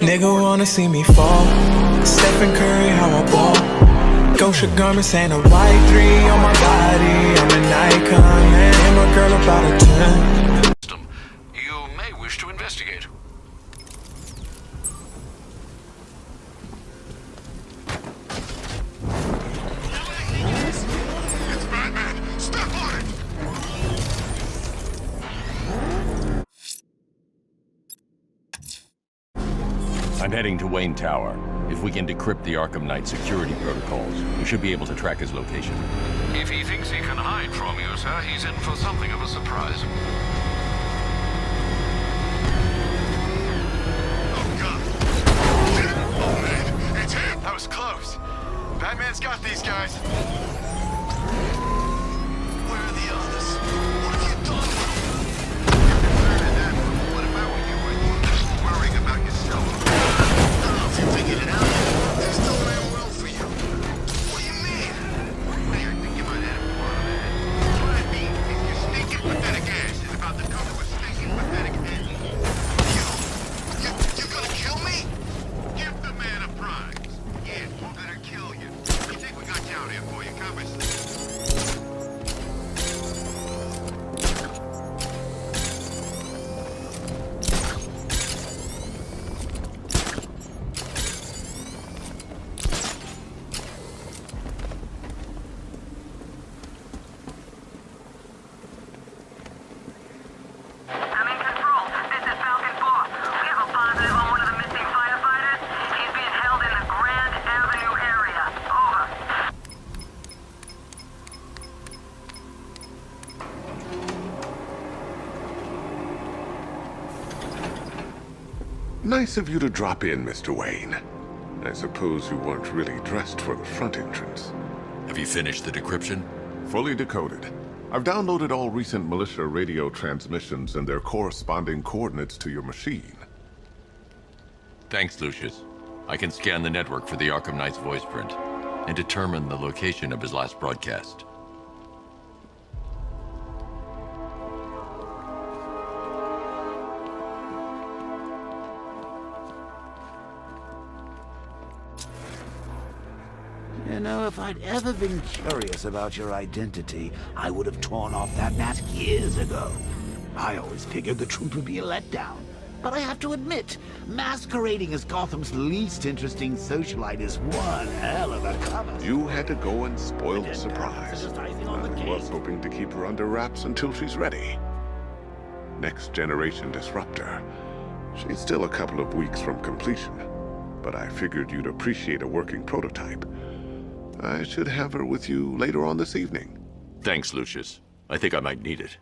Nigga wanna see me fall. Stephen Curry, how I ball. Gosha garments and a white 3 on my body. I'm an icon, man. I'm a girl about a 10. You may wish to investigate. It's Batman! Step on it! I'm heading to Wayne Tower. If we can decrypt the Arkham Knight security protocols, we should be able to track his location. If he thinks he can hide from you, sir, he's in for something of a surprise. Oh, God. Oh, man. It's him! That was close. Batman's got these guys. Where are the others? What have you done with them? What if I were you? I'd be worrying about yourself. I don't know if you figured it out yet. They're still ran well for you. What do you mean? Hey, I think you might have one, man. What I mean is your stinking pathetic ass is about to come to a stinking pathetic end. You gonna kill me? Give the man a prize. Yeah, we'll let her kill you. You think we got you out here for you, Congress? I'm in control. This is Falcon 4. We have a positive on one of the missing firefighters. He's being held in the Grand Avenue area. Over. Nice of you to drop in, Mr. Wayne. I suppose you weren't really dressed for the front entrance. Have you finished the decryption? Fully decoded. I've downloaded all recent militia radio transmissions and their corresponding coordinates to your machine. Thanks, Lucius. I can scan the network for the Arkham Knight's voice print and determine the location of his last broadcast. You know, if I'd ever been curious about your identity, I would have torn off that mask years ago. I always figured the truth would be a letdown. But I have to admit, masquerading as Gotham's least interesting socialite is one hell of a cover. You had to go and spoil the surprise. I was hoping to keep her under wraps until she's ready. Next generation disruptor. She's still a couple of weeks from completion, but I figured you'd appreciate a working prototype. I should have her with you later on this evening. Thanks, Lucius. I think I might need it.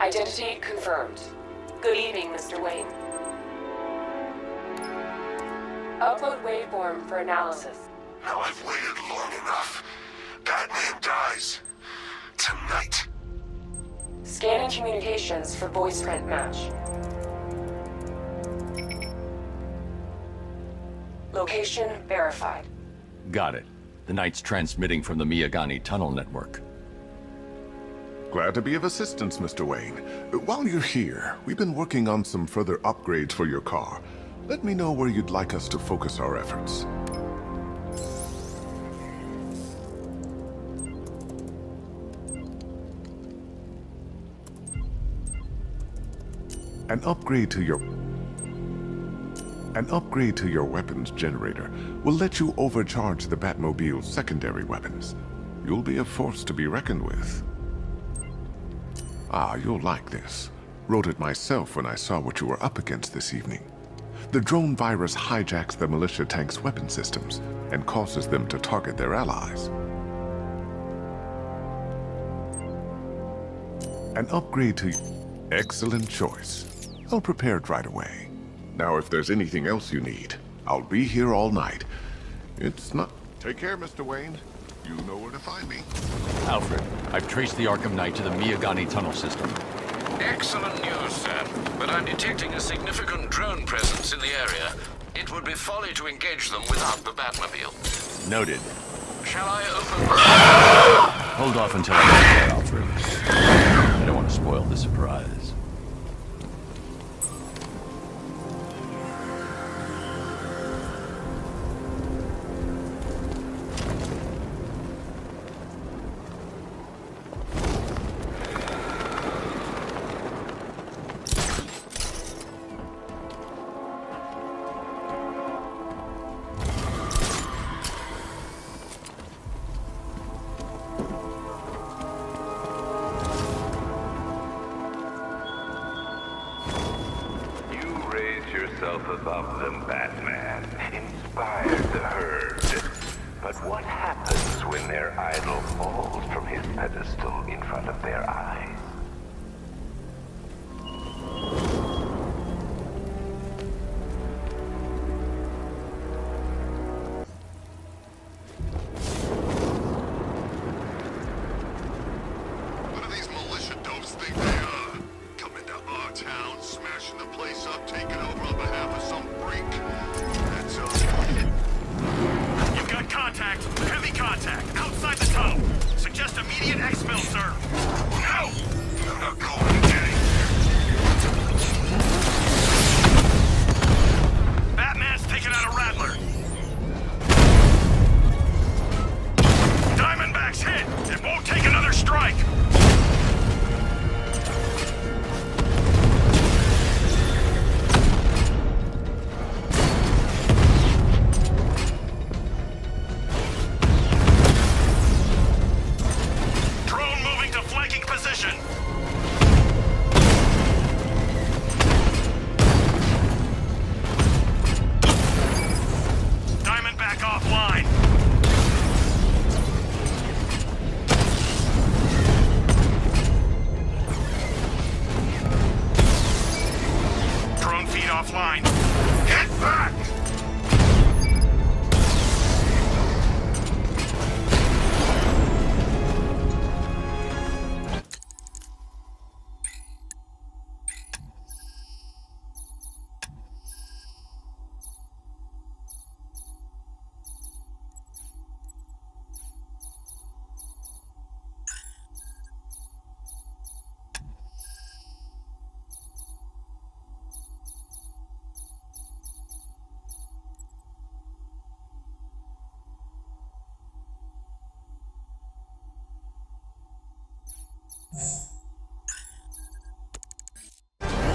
Identity confirmed. Good evening, Mr. Wayne. Upload waveform for analysis. Now I've waited long enough. Batman dies. Tonight. Scanning communications for voice print match. Location verified. Got it. The Knight's transmitting from the Miyagani tunnel network. Glad to be of assistance, Mr. Wayne. While you're here, we've been working on some further upgrades for your car. Let me know where you'd like us to focus our efforts. An upgrade to your weapons generator will let you overcharge the Batmobile's secondary weapons. You'll be a force to be reckoned with. Ah, you'll like this. Wrote it myself when I saw what you were up against this evening. The drone virus hijacks the militia tank's weapon systems and causes them to target their allies. An upgrade to... Excellent choice. I'll prepare it right away. Now, if there's anything else you need, I'll be here all night. It's not... Take care, Mr. Wayne. You know where to find me. Alfred, I've traced the Arkham Knight to the Miyagani tunnel system. Excellent news, sir. But I'm detecting a significant presence in the area. It would be folly to engage them without the Batmobile. Noted. Shall I open... Hold off until I get there, Alfred. I don't want to spoil the surprise. Above them, Batman. Inspired the herd. But what happens when their idol falls from his pedestal in front of their eyes? What do these militia dopes think they are? Coming to our town, smashing the place up, taking over on behalf of some freak. That's okay. You've got contact. Heavy contact. Outside the tunnel. Suggest immediate exfil, sir. No! I'm not going to get it. Batman's taking out a Rattler. Diamondback's hit. It won't take another strike. Drone moving to flanking position. Diamondback offline. Drone feed offline. Get back!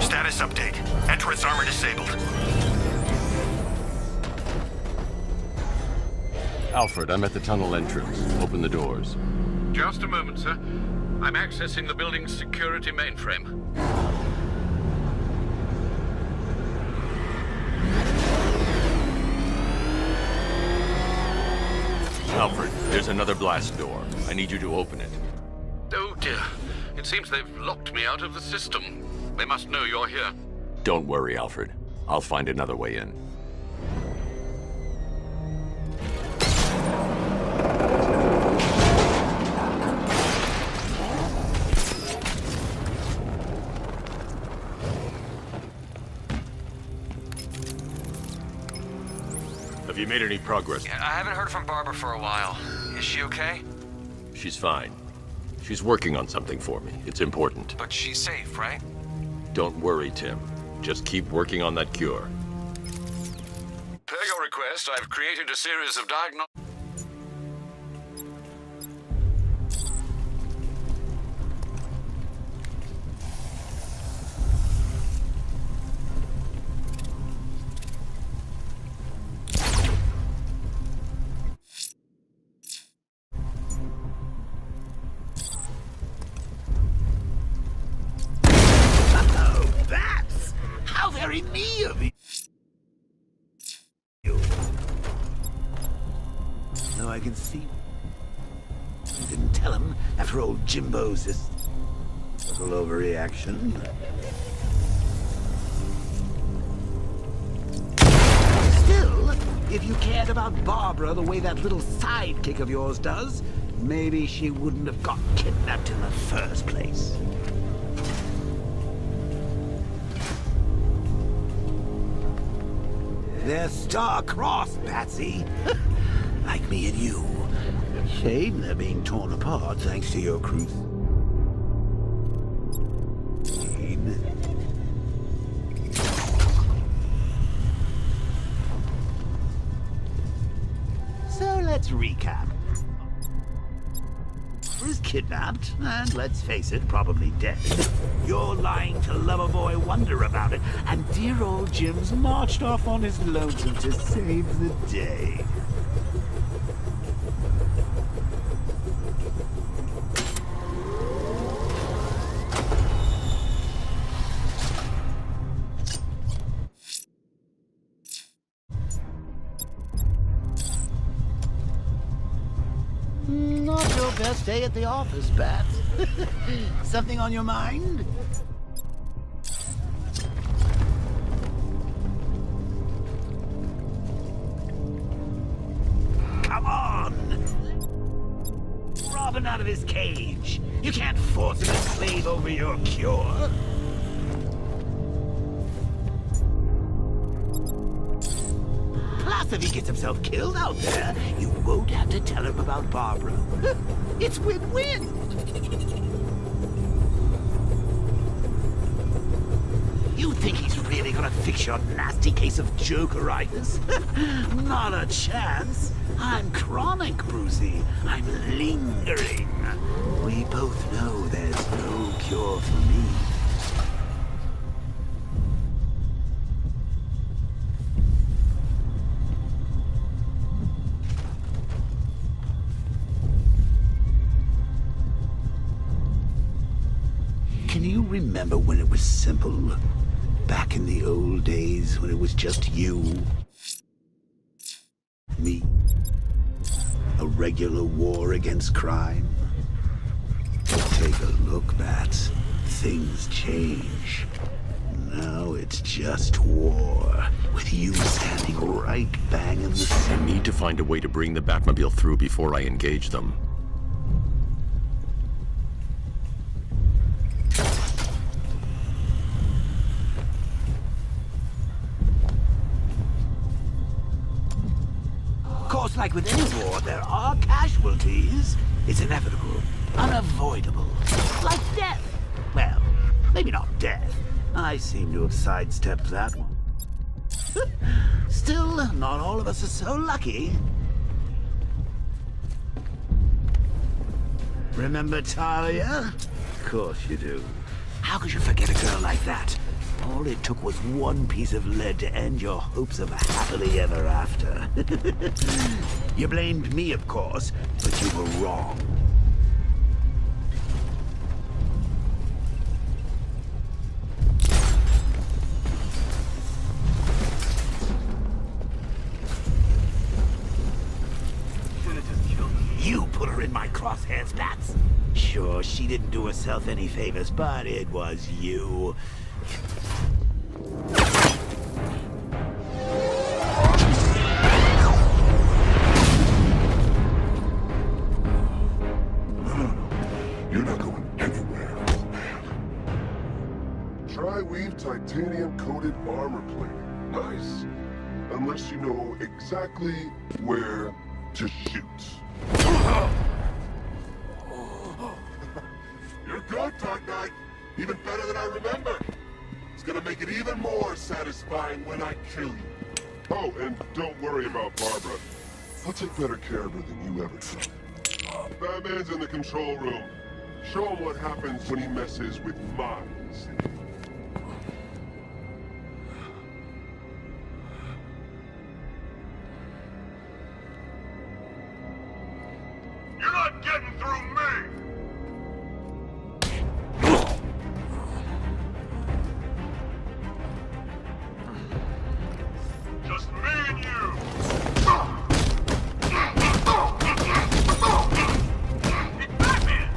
Status update. Entrance armor disabled. Alfred, I'm at the tunnel entrance. Open the doors. Just a moment, sir. I'm accessing the building's security mainframe. Alfred, there's another blast door. I need you to open it. Oh dear. It seems they've locked me out of the system. They must know you're here. Don't worry, Alfred. I'll find another way in. Have you made any progress? I haven't heard from Barbara for a while. Is she okay? She's fine. She's working on something for me. It's important. But she's safe, right? Don't worry, Tim. Just keep working on that cure. Per your request, I've created a series of diagnostics. Very me of you. Though I can see. I didn't tell him after old Jimbo's this little overreaction. Still, if you cared about Barbara the way that little sidekick of yours does, maybe she wouldn't have got kidnapped in the first place. They're star-crossed, Patsy. Like me and you. Shame they're being torn apart thanks to your crusade. So let's recap. Is kidnapped, and let's face it, probably dead. You're lying to Loverboy Wonder about it, and dear old Jim's marched off on his lonesome to save the day. Not your best day at the office, Bats. Something on your mind? Come on! Robin out of his cage. You can't force him to slave over your cure. Plus, if he gets himself killed out there, you won't have to tell him about Barbara. It's win-win. You think he's really gonna fix your nasty case of jokeritis? Not a chance. I'm chronic, Brucey. I'm lingering. We both know there's no cure for me. Can you remember when it was simple? Back in the old days when it was just you, me, a regular war against crime? Take a look, Bats. Things change. Now it's just war, with you standing right bang in the center. I need to find a way to bring the Batmobile through before I engage them. Of course, like with any war, there are casualties. It's inevitable, unavoidable, like death. Well, maybe not death. I seem to have sidestepped that one. Still, not all of us are so lucky. Remember Talia? Of course you do. How could you forget a girl like that? All it took was one piece of lead to end your hopes of a happily ever after. You blamed me, of course, but you were wrong. You put her in my crosshairs, Bats. Sure, she didn't do herself any favors, but it was you. You're not going anywhere, old man. Tri-weave titanium-coated armor plating. Nice. Unless you know exactly where to shoot. You're good, Dark Knight. Even better than I remember. It's gonna make it even more satisfying when I kill you. Oh, and don't worry about Barbara. I'll take better care of her than you ever could. Batman's in the control room. Show him what happens when he messes with minds. You're not getting through me! Just me and you! It's Batman!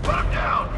Put him down!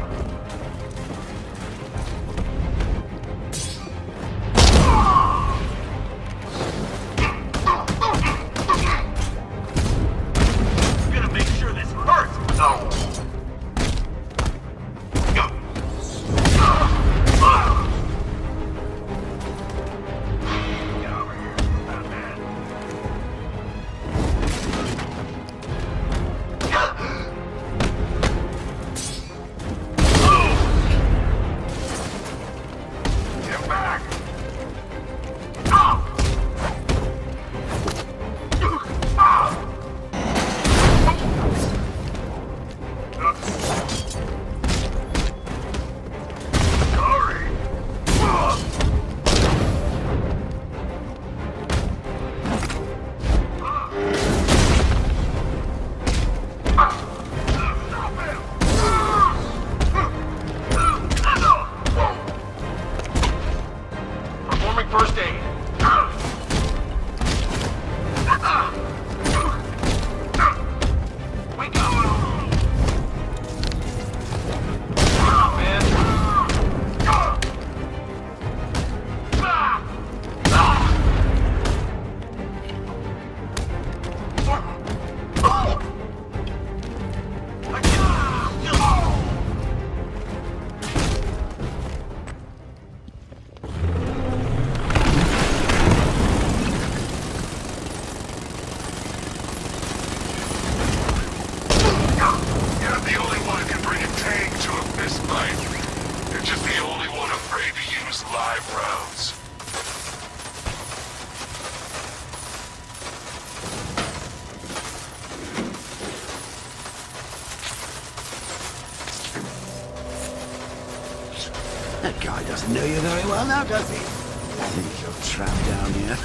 That guy doesn't know you very well now, does he? I think you're trapped down here.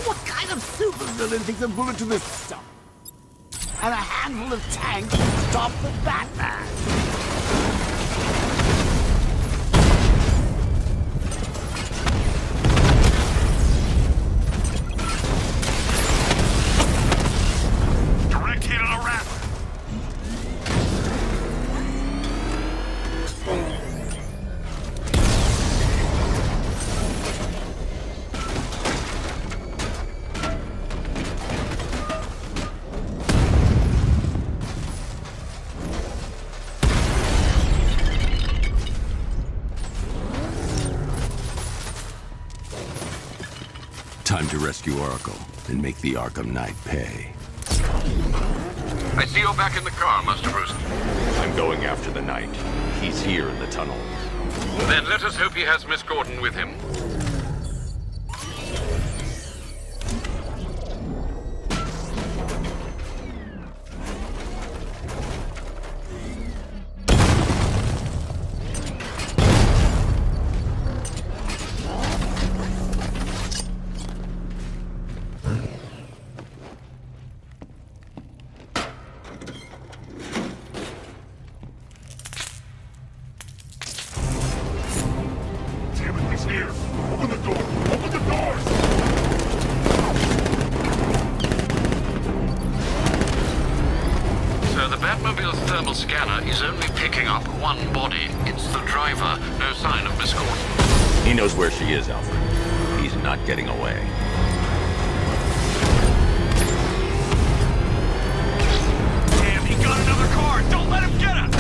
What kind of supervillain thinks a bullet to the stomach and a handful of tanks can stop the Batman? Direct hit on a rat. Time to rescue Oracle and make the Arkham Knight pay. I see you're back in the car, Master Bruce. I'm going after the Knight. He's here in the tunnel. Then let us hope he has Miss Gordon with him. Damn it, he's here! Open the door! Open the doors! So the Batmobile's thermal scanner is only picking up one body. It's the driver. No sign of Miss Gordon. He knows where she is, Alfred. He's not getting away. Damn, he got another car. Don't let him get us.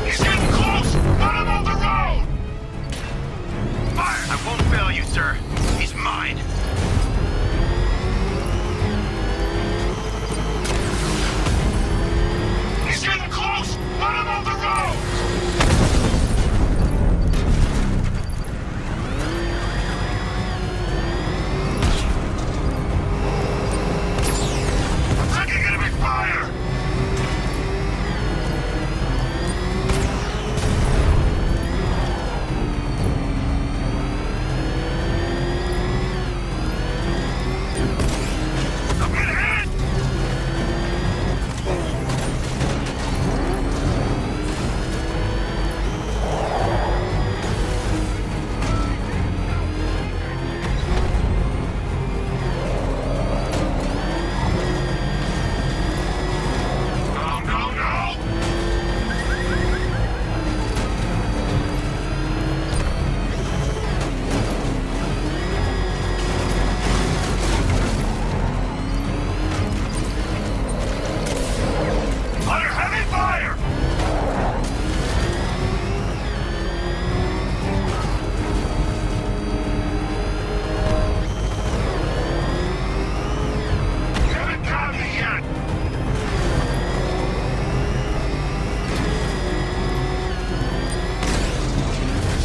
He's getting close! Let him on the road! Fire! I won't fail you, sir. He's mine. He's getting close! Let him on the road! I'm taking enemy fire! I'm getting hit! No, no, no! Under heavy fire! You haven't got me yet!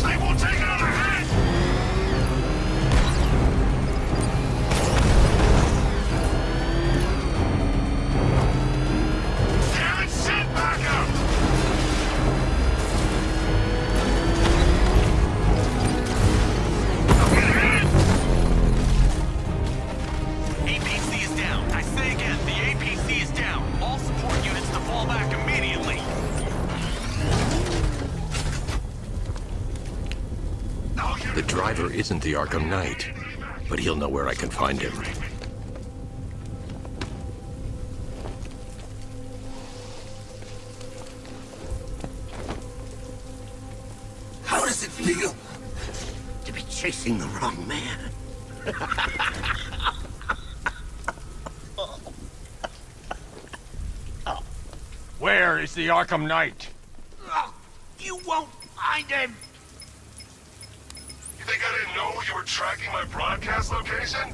They won't take another hit! Damn it, sit back up! I'm getting hit! APC is down. I say again, the APC is down. All support units to fall back immediately. The driver isn't the Arkham Knight, but he'll know where I can find him. How does it feel to be chasing the wrong man? Where is the Arkham Knight? You won't find him! You think I didn't know you were tracking my broadcast location?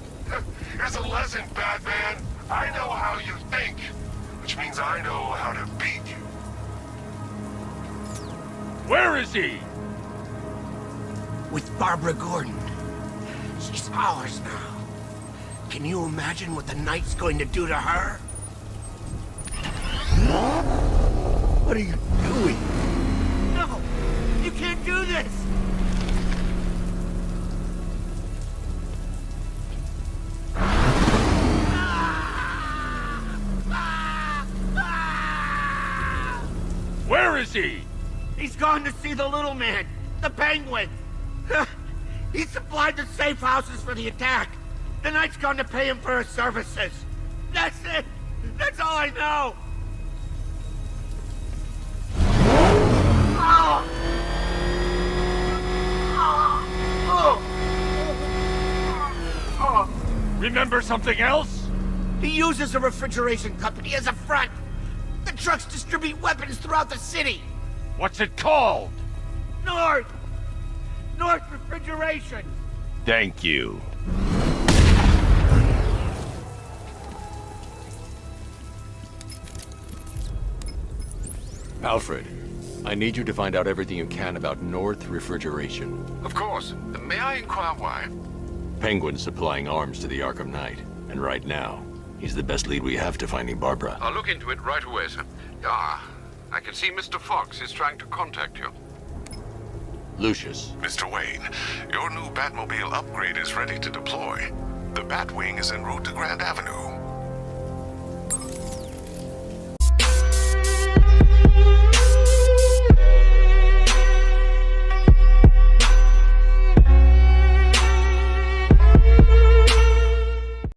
Here's a lesson, Batman. I know how you think, which means I know how to beat you. Where is he? With Barbara Gordon. She's ours now. Can you imagine what the Knight's going to do to her? What are you doing? No! You can't do this! Where is he? He's gone to see the little man, the penguin. He supplied the safe houses for the attack. The Knight's gone to pay him for his services. That's it. That's all I know. Remember something else? He uses a refrigeration company as a front. The trucks distribute weapons throughout the city. What's it called? North Refrigeration. Thank you. Alfred, I need you to find out everything you can about North Refrigeration. Of course. May I inquire why? Penguin's supplying arms to the Arkham Knight, and right now, he's the best lead we have to finding Barbara. I'll look into it right away, sir. Ah, I can see Mr. Fox is trying to contact you. Lucius. Mr. Wayne, your new Batmobile upgrade is ready to deploy. The Batwing is en route to Grand Avenue.